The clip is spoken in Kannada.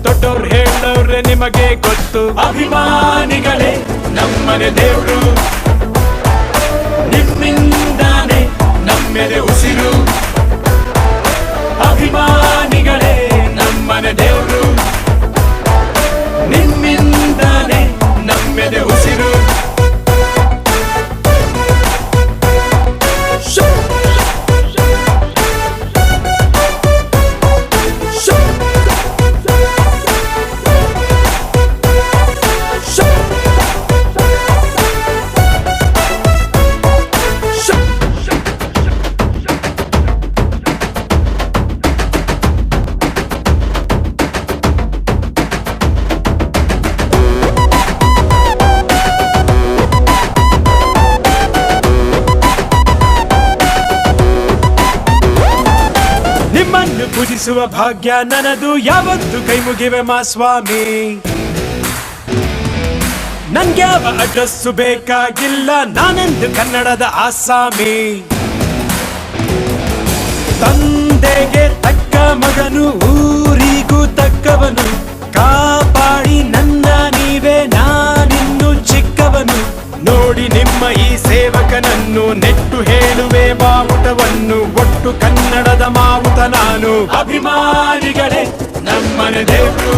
ದೊಡ್ಡೋರ್ ಹೇಳೋರೆ ನಿಮಗೆ ಗೊತ್ತು. ಅಭಿಮಾನಿಗಳೇ ನಮ್ಮನೆ ದೇವ್ರು, ನಿಮ್ಮಿಂದಾನೆ ನಮ್ಮೆದೆ ಉಸಿರು. ಅಭಿಮಾನಿಗಳೇ ನಮ್ಮನೆ ದೇವ್ರು, ನಿಮ್ಮಿಂದಾನೆ ನಮ್ಮೆದೆ ಉಸಿರು. ನಿಮ್ಮನ್ನು ಪೂಜಿಸುವ ಭಾಗ್ಯ ನನದು, ಯಾವತ್ತು ಕೈ ಮುಗಿವೆ ಮಾ ಸ್ವಾಮಿ. ನನ್ಗ್ಯಾವ ಅಡ್ರೆಸ್ಸು ಬೇಕಾಗಿಲ್ಲ, ನಾನೆಂದು ಕನ್ನಡದ ಆಸಾಮಿ. ತಂದೆಗೆ ತಕ್ಕ ಮಗನು, ಊರಿಗೂ ತಕ್ಕವನು, ಕಾಪಾಡಿ ನನ್ನ ನೀವೇ, ನಾನಿನ್ನು ಚಿಕ್ಕವನು. ನೋಡಿ ನಿಮ್ಮ ಈ ಸೇವಕನನ್ನು, ನೆಟ್ಟು ಹೇಳುವೆ ಬಾವುಟವನ್ನು, ಒಟ್ಟು ಕನ್ನಡದ ಮಾವುತ ನಾನು. ಅಭಿಮಾನಿಗಳೇ ನಮ್ಮನೆ ದೇವ್ರು.